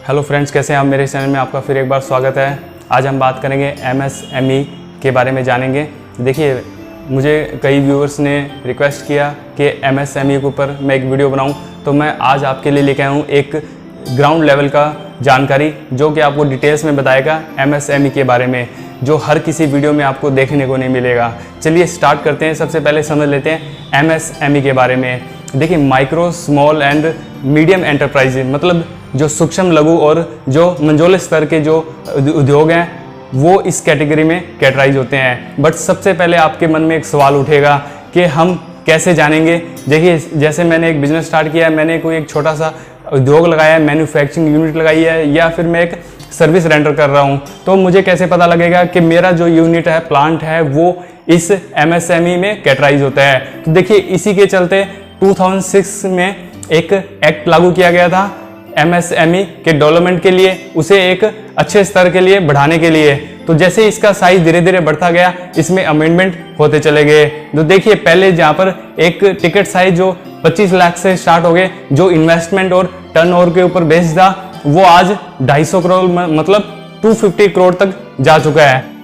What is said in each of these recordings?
Hello friends, कैसे हैं आप। मेरे चैनल में आपका फिर एक बार स्वागत है। आज हम बात करेंगे MSME के बारे में जानेंगे। देखिए, मुझे कई व्यूअर्स ने रिक्वेस्ट किया कि MSME के ऊपर मैं एक वीडियो बनाऊं, तो मैं आज आपके लिए लेके आया हूं एक ग्राउंड लेवल का जानकारी जो कि आपको डिटेल्स में बताएगा MSME के बारे में, जो हर किसी वीडियो में आपको देखने को नहीं मिलेगा। चलिए स्टार्ट करते हैं। सबसे पहले समझ लेते हैं MSME के बारे में। देखिए, micro small and medium enterprise मतलब जो सूक्ष्म लघु और जो मंझोले स्तर के जो उद्योग हैं वो इस कैटेगरी में कैटेगराइज होते हैं। बट सबसे पहले आपके मन में एक सवाल उठेगा कि हम कैसे जानेंगे। देखिए, जैसे मैंने एक बिजनेस स्टार्ट किया है, मैंने कोई एक छोटा सा उद्योग लगाया है, मैन्युफैक्चरिंग यूनिट लगाई है, या फिर मैं एक सर्विस रेंडर कर रहा हूँ, तो मुझे कैसे पता लगेगा कि मेरा जो यूनिट है, प्लांट है, वो इस MSME में कैटेगराइज होता है। तो देखिए, इसी के चलते 2006 में एक एक्ट लागू किया गया था MSME के डेवलपमेंट के लिए, उसे एक अच्छे स्तर के लिए बढ़ाने के लिए। तो जैसे इसका साइज धीरे धीरे बढ़ता गया, इसमें अमेंडमेंट होते चले गए। तो देखिए, पहले जहाँ पर एक टिकट साइज जो 25 लाख से स्टार्ट हो गए, जो इन्वेस्टमेंट और टर्नओवर के ऊपर बेस्ड था, वो आज 250 करोड़ मतलब 250 करोड़ तक जा चुका है।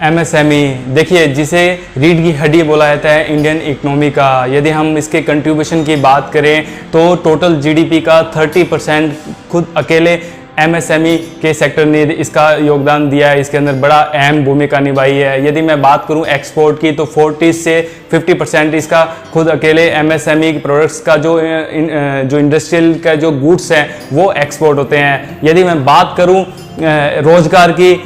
MSME देखिए, जिसे रीढ़ की हड्डी बोला जाता है इंडियन इकोनॉमी का। यदि हम इसके कंट्रीब्यूशन की बात करें तो टोटल GDP का 30% खुद अकेले MSME के सेक्टर ने इसका योगदान दिया है, इसके अंदर बड़ा अहम भूमिका निभाई है। यदि मैं बात करूं एक्सपोर्ट की, तो 40 से 50% इसका खुद अकेले MSME प्रोडक्ट्स का जो इंडस्ट्रियल का जो गुड्स हैं वो एक्सपोर्ट होते हैं। यदि मैं बात करूं रोजगार की,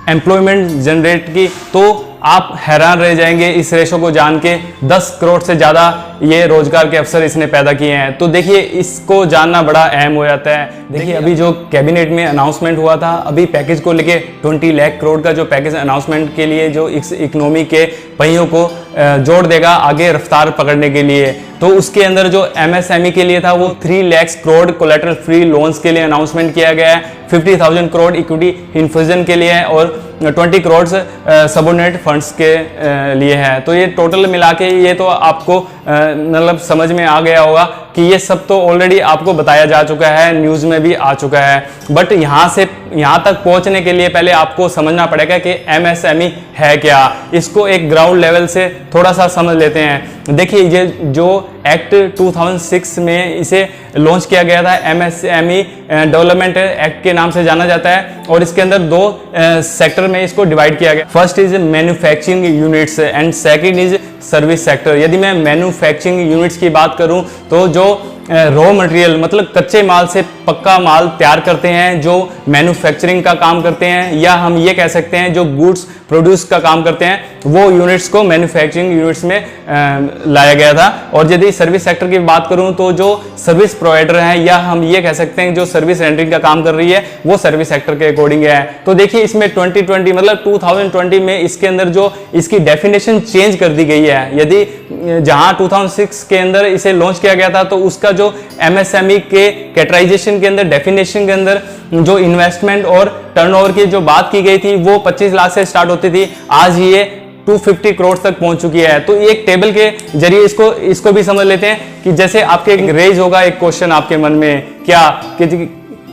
एम्प्लॉयमेंट जनरेट की, तो आप हैरान रह जाएंगे इस रेशो को जान के। 10 करोड़ से ज़्यादा ये रोजगार के अवसर इसने पैदा किए हैं। तो देखिए, इसको जानना बड़ा अहम हो जाता है। देखिए, अभी जो कैबिनेट में अनाउंसमेंट हुआ था, अभी पैकेज को लेके 20 लाख करोड़ का जो पैकेज अनाउंसमेंट के लिए, जो इस इकोनॉमी के पहियों को जोड़ देगा आगे रफ्तार पकड़ने के लिए, तो उसके अंदर जो MSME के लिए था वो 3 lakh crore collateral free loans के लिए अनाउंसमेंट किया गया है। 50,000 करोड़ इक्विटी इन्फ्यूजन के लिए है और 20 करोड़ सबोर्डिनेट फंड्स के लिए है। तो ये टोटल मिला के ये तो आपको मतलब समझ में आ गया होगा कि ये सब तो ऑलरेडी आपको बताया जा चुका है, न्यूज़ में भी आ चुका है। बट यहाँ तक पहुँचने के लिए पहले आपको समझना पड़ेगा कि MSME है क्या। इसको एक ग्राउंड लेवल से थोड़ा सा समझ लेते हैं। देखिए, ये जो एक्ट 2006 में इसे लॉन्च किया गया था, MSME डेवलपमेंट एक्ट के नाम से जाना जाता है, और इसके अंदर 2 सेक्टर में इसको डिवाइड किया गया। First is manufacturing units and second is service sector. यदि मैं मैन्युफैक्चरिंग यूनिट्स की बात करूं, तो जो रॉ मटेरियल मतलब कच्चे माल से पक्का माल तैयार करते हैं, जो मैन्युफैक्चरिंग का काम करते हैं, या हम ये कह सकते हैं जो गुड्स प्रोड्यूस का काम करते हैं, वो यूनिट्स को मैन्युफैक्चरिंग यूनिट्स में लाया गया था। और यदि सर्विस सेक्टर की बात करूं, तो जो सर्विस प्रोवाइडर हैं, या हम ये कह सकते हैं जो सर्विस रेंडरिंग का काम कर रही है, वो सर्विस सेक्टर के अकॉर्डिंग है। तो देखिए, इसमें 2020 मतलब 2020 में इसके अंदर जो इसकी डेफिनेशन चेंज कर दी गई है। यदि जहां 2006 के अंदर इसे लॉन्च किया गया था, तो उसका जो MSME के कैटेगराइजेशन के अंदर, डेफिनेशन के अंदर जो इन्वेस्टमेंट और टर्नओवर की जो बात की गई थी, वो 25 लाख से स्टार्ट होती थी, आज ये 250 करोड़ तक पहुंच चुकी है। तो एक टेबल के जरिए इसको भी समझ लेते हैं कि जैसे आपके एक रेज होगा एक क्वेश्चन आपके मन में, क्या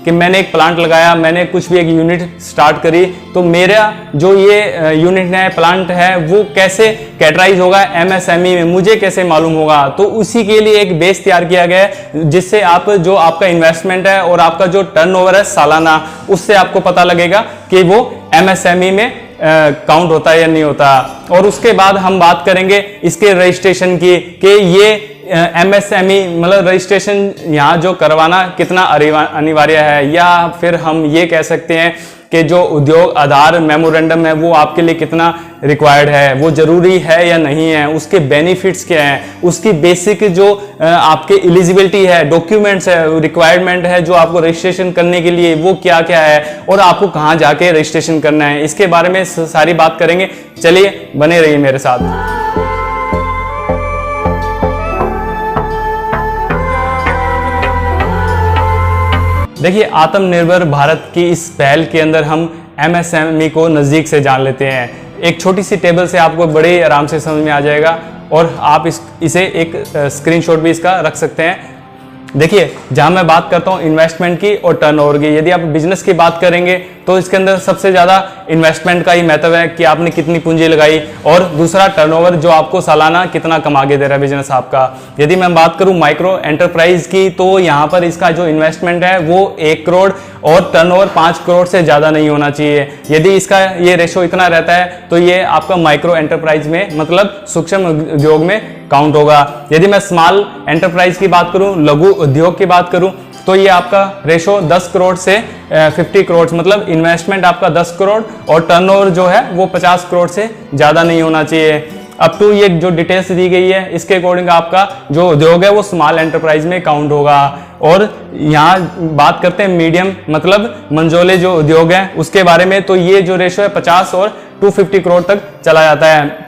कि मैंने एक प्लांट लगाया, मैंने कुछ भी एक यूनिट स्टार्ट करी, तो मेरा जो ये यूनिट है, प्लांट है, वो कैसे कैटेगराइज होगा MSME में, मुझे कैसे मालूम होगा। तो उसी के लिए एक बेस तैयार किया गया है, जिससे आप जो आपका इन्वेस्टमेंट है और आपका जो टर्नओवर है सालाना, उससे आपको पता लगेगा कि वो MSME में काउंट होता है या नहीं होता। और उसके बाद हम बात करेंगे इसके रजिस्ट्रेशन की, कि ये MSME मतलब रजिस्ट्रेशन यहाँ जो करवाना कितना अनिवार्य है, या फिर हम ये कह सकते हैं कि जो उद्योग आधार मेमोरेंडम है वो आपके लिए कितना रिक्वायर्ड है, वो जरूरी है या नहीं है, उसके बेनिफिट्स क्या हैं, उसकी बेसिक जो आपके एलिजिबिलिटी है, डॉक्यूमेंट्स है, रिक्वायरमेंट है जो आपको रजिस्ट्रेशन करने के लिए, वो क्या क्या है, और आपको कहाँ जाके रजिस्ट्रेशन करना है, इसके बारे में सारी बात करेंगे। चलिए बने रहिए मेरे साथ। देखिए, आत्मनिर्भर भारत की इस पहल के अंदर हम MSME को नज़दीक से जान लेते हैं। एक छोटी सी टेबल से आपको बड़े आराम से समझ में आ जाएगा, और आप इसे एक स्क्रीनशॉट भी इसका रख सकते हैं। देखिए, जहां मैं बात करता हूं इन्वेस्टमेंट की और टर्नओवर की, यदि आप बिजनेस की बात करेंगे तो इसके अंदर सबसे ज्यादा इन्वेस्टमेंट का ही महत्व है कि आपने कितनी पूंजी लगाई, और दूसरा टर्नओवर जो आपको सालाना कितना कमा के दे रहा है बिजनेस आपका। यदि मैं बात करूं माइक्रो एंटरप्राइज की, तो यहां पर इसका जो इन्वेस्टमेंट है वो 1 करोड़ और टर्नओवर 5 करोड़ से ज्यादा नहीं होना चाहिए। यदि इसका ये रेशो इतना रहता है तो ये आपका माइक्रो एंटरप्राइज में, मतलब सूक्ष्म उद्योग में काउंट होगा। यदि मैं स्मॉल एंटरप्राइज की बात करूं, लघु उद्योग की बात करूं, तो ये आपका रेशो 10 करोड़ से 50 करोड़, मतलब इन्वेस्टमेंट आपका 10 करोड़ और टर्नओवर जो है वो 50 करोड़ से ज्यादा नहीं होना चाहिए। अप टू ये जो डिटेल्स दी गई है इसके अकॉर्डिंग आपका जो उद्योग है वो स्मॉल एंटरप्राइज में काउंट होगा। और यहाँ बात करते हैं मीडियम, मतलब मंझोले जो उद्योग है उसके बारे में, तो ये जो रेशो है 50 और 250 करोड़ तक चला जाता है।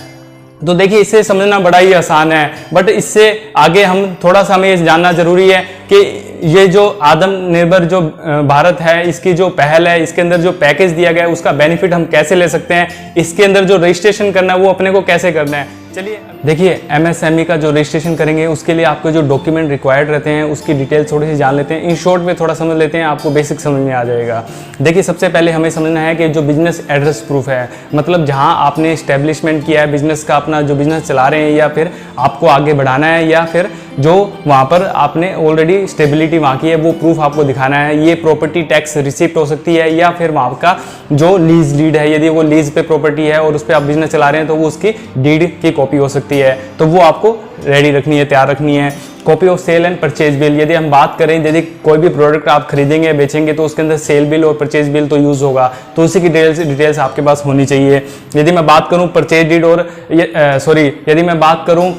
तो देखिए, इसे समझना बड़ा ही आसान है, बट इससे आगे हम थोड़ा सा हमें ये जानना जरूरी है कि ये जो आत्मनिर्भर जो भारत है, इसकी जो पहल है, इसके अंदर जो पैकेज दिया गया है उसका बेनिफिट हम कैसे ले सकते हैं, इसके अंदर जो रजिस्ट्रेशन करना है वो अपने को कैसे करना है। चलिए देखिए, एमएसएमई का जो रजिस्ट्रेशन करेंगे उसके लिए आपको जो डॉक्यूमेंट रिक्वायर्ड रहते हैं उसकी डिटेल्स थोड़ी सी जान लेते हैं। इन शॉर्ट में थोड़ा समझ लेते हैं, आपको बेसिक समझ में आ जाएगा। देखिए, सबसे पहले हमें समझना है कि जो बिजनेस एड्रेस प्रूफ है, मतलब जहां आपने इस्टेब्लिशमेंट किया है बिजनेस का, अपना जो बिजनेस चला रहे हैं या फिर आपको आगे बढ़ाना है, या फिर जो वहां पर आपने ऑलरेडी स्टेबिलिटी वहां की है वो प्रूफ आपको दिखाना है। ये प्रॉपर्टी टैक्स रिसिप्ट हो सकती है, या फिर वहां का जो लीज डीड है, यदि वो लीज पे प्रॉपर्टी है और उस पर आप बिजनेस चला रहे हैं तो वो उसकी डीड की कॉपी हो सकती है, तो वो आपको रेडी रखनी है, तैयार रखनी है। Copy of sale and purchase bill, यदि हम बात करें, यदि कोई भी प्रोडक्ट आप खरीदेंगे बेचेंगे तो उसके अंदर सेल बिल और परचेज बिल तो यूज होगा, तो उसी की डिटेल्स आपके पास होनी चाहिए। यदि मैं बात करूं परचेज डीड और यदि मैं बात करूं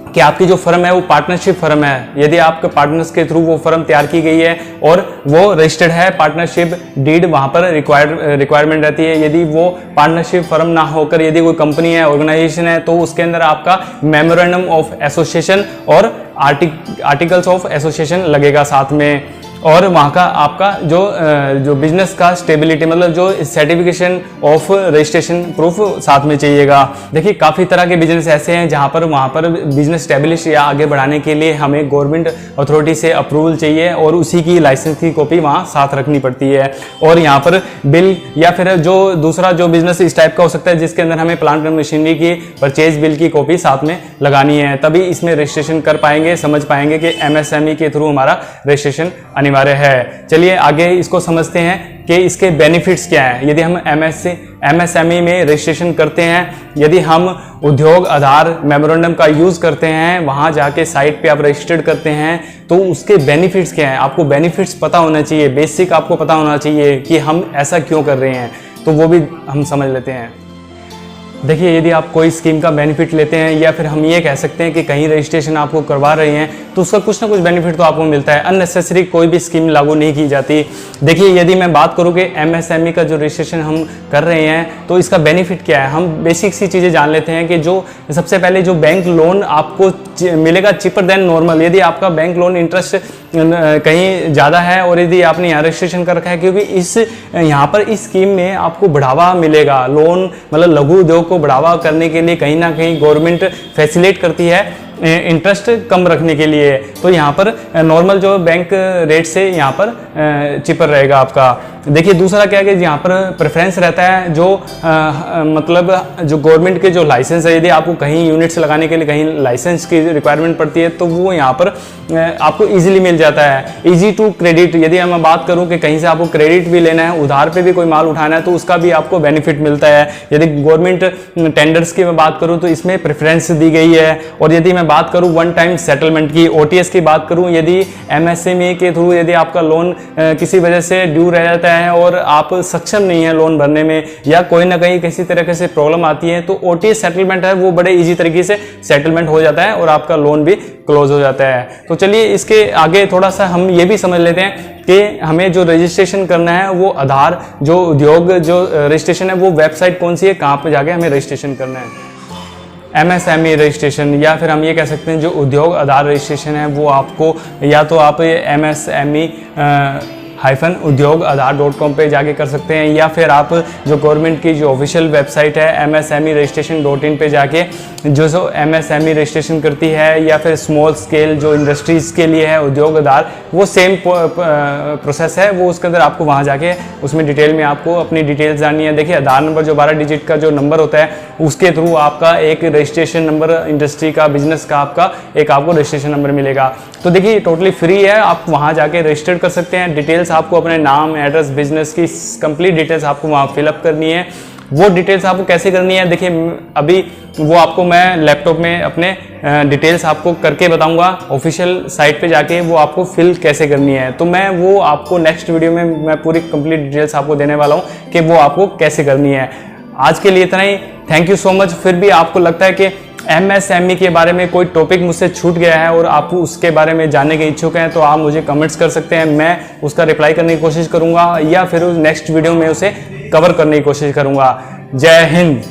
कि आपकी जो फर्म है वो पार्टनरशिप फर्म है, यदि आपके पार्टनर्स के थ्रू वो फर्म तैयार की गई है और वो रजिस्टर्ड है, पार्टनरशिप डीड वहां पर रिक्वायरमेंट रहती है। यदि वो पार्टनरशिप फर्म ना होकर यदि कोई कंपनी है, ऑर्गेनाइजेशन है, तो उसके अंदर आपका मेमोरेंडम ऑफ एसोसिएशन और आर्टिकल्स ऑफ एसोसिएशन लगेगा साथ में। और वहाँ का आपका जो बिजनेस का स्टेबिलिटी, मतलब जो सर्टिफिकेशन ऑफ रजिस्ट्रेशन प्रूफ साथ में चाहिएगा। देखिए, काफ़ी तरह के बिजनेस ऐसे हैं जहाँ पर वहाँ पर बिजनेस स्टेब्लिश या आगे बढ़ाने के लिए हमें गवर्नमेंट अथॉरिटी से अप्रूवल चाहिए और उसी की लाइसेंस की कॉपी वहाँ साथ रखनी पड़ती है। और यहाँ पर बिल या फिर जो दूसरा जो बिजनेस इस टाइप का हो सकता है जिसके अंदर हमें प्लांट एंड मशीनरी की परचेज बिल की कॉपी साथ में लगानी है, तभी इसमें रजिस्ट्रेशन कर पाएंगे, समझ पाएंगे कि एमएसएमई के थ्रू हमारा रजिस्ट्रेशन अनिवार्य है। चलिए आगे इसको समझते हैं कि इसके बेनिफिट्स क्या हैं। यदि हम एमएसएमई में रजिस्ट्रेशन करते हैं, यदि हम उद्योग आधार मेमोरेंडम का यूज करते हैं, वहां जाके साइट पे आप रजिस्टर्ड करते हैं, तो उसके बेनिफिट्स क्या हैं आपको बेनिफिट्स पता होना चाहिए, बेसिक आपको पता होना चाहिए कि हम ऐसा क्यों कर रहे हैं, तो वो भी हम समझ लेते हैं। देखिए, यदि आप कोई स्कीम का बेनिफिट लेते हैं या फिर हम ये कह सकते हैं कि कहीं रजिस्ट्रेशन आपको करवा रहे हैं, तो उसका कुछ ना कुछ बेनिफिट तो आपको मिलता है। अननेसेसरी कोई भी स्कीम लागू नहीं की जाती। देखिए, यदि मैं बात करूँ कि एमएसएमई का जो रजिस्ट्रेशन हम कर रहे हैं तो इसका बेनिफिट क्या है, हम बेसिक सी चीज़ें जान लेते हैं कि जो सबसे पहले जो बैंक लोन आपको मिलेगा चिपर देन नॉर्मल। यदि आपका बैंक लोन इंटरेस्ट कहीं ज़्यादा है और यदि आपने यहाँ रजिस्ट्रेशन कर रखा है, क्योंकि यहाँ पर इस स्कीम में आपको बढ़ावा मिलेगा, लोन मतलब लघु उद्योग को बढ़ावा करने के लिए कहीं ना कहीं गवर्नमेंट फैसिलिटेट करती है इंटरेस्ट कम रखने के लिए। तो यहाँ पर नॉर्मल जो बैंक रेट से यहाँ पर चिपर रहेगा आपका। देखिए, दूसरा क्या है कि यहाँ पर प्रेफरेंस रहता है जो मतलब जो गवर्नमेंट के जो लाइसेंस है, यदि आपको कहीं यूनिट्स लगाने के लिए कहीं लाइसेंस की रिक्वायरमेंट पड़ती है तो वो यहाँ पर आपको इजीली मिल जाता है। इजी टू क्रेडिट, यदि मैं बात करूँ कि कहीं से आपको क्रेडिट भी लेना है, उधार पे भी कोई माल उठाना है, तो उसका भी आपको बेनिफिट मिलता है। यदि गवर्नमेंट टेंडर्स की मैं बात करूँ तो इसमें प्रेफरेंस दी गई है। और यदि मैं बात करूं वन टाइम सेटलमेंट की, ओटीएस की बात करूं, यदि एमएसएमई के थ्रू यदि आपका लोन किसी वजह से ड्यू रह जाता है और आप सक्षम नहीं है लोन भरने में, या कोई ना कहीं किसी तरीके से प्रॉब्लम आती है, तो ओटीएस सेटलमेंट है वो बड़े इजी तरीके से सेटलमेंट हो जाता है और आपका लोन भी क्लोज हो जाता है। तो चलिए इसके आगे थोड़ा सा हम ये भी समझ लेते हैं कि हमें जो रजिस्ट्रेशन करना है वो आधार जो उद्योग जो रजिस्ट्रेशन है वो वेबसाइट कौन सी है, कहाँ पर जाके हमें रजिस्ट्रेशन करना है। एमएसएमई रजिस्ट्रेशन, या फिर हम ये कह सकते हैं जो उद्योग आधार रजिस्ट्रेशन है वो आपको या तो आप एमएसएमई msme-udyog-aadhaar.com पे जाके कर सकते हैं, या फिर आप जो गवर्नमेंट की जो ऑफिशियल वेबसाइट है msme-registration.in पे जाके जो MSME रजिस्ट्रेशन करती है, या फिर स्मॉल स्केल जो इंडस्ट्रीज़ के लिए है उद्योग आधार, वो सेम प्रोसेस है। वो उसके अंदर आपको वहाँ जाके उसमें डिटेल में आपको अपनी डिटेल्स जाननी है। देखिए आधार नंबर जो 12 डिजिट का जो नंबर होता है, उसके थ्रू आपका एक रजिस्ट्रेशन नंबर इंडस्ट्री का, बिजनेस का आपका एक आपको रजिस्ट्रेशन नंबर मिलेगा। तो देखिए टोटली फ्री है, आप वहाँ जाके रजिस्टर कर सकते हैं। डिटेल्स आपको अपने नाम, एड्रेस, बिजनेस की कंप्लीट डिटेल्स आपको वहाँ फिलअप करनी है। वो डिटेल्स आपको कैसे करनी है, देखिए अभी वो आपको मैं लैपटॉप में अपने डिटेल्स आपको करके बताऊंगा। ऑफिशियल साइट पे जाके वो आपको फिल कैसे करनी है, तो मैं वो आपको नेक्स्ट वीडियो में मैं पूरी कंप्लीट डिटेल्स आपको देने वाला हूँ कि वो आपको कैसे करनी है। आज के लिए इतना ही, थैंक यू सो मच। फिर भी आपको लगता है कि MSME के बारे में कोई टॉपिक मुझसे छूट गया है और आप उसके बारे में जानने के इच्छुक हैं, तो आप मुझे कमेंट्स कर सकते हैं। मैं उसका रिप्लाई करने की कोशिश करूंगा, या फिर नेक्स्ट वीडियो में उसे कवर करने की कोशिश करूंगा। जय हिंद।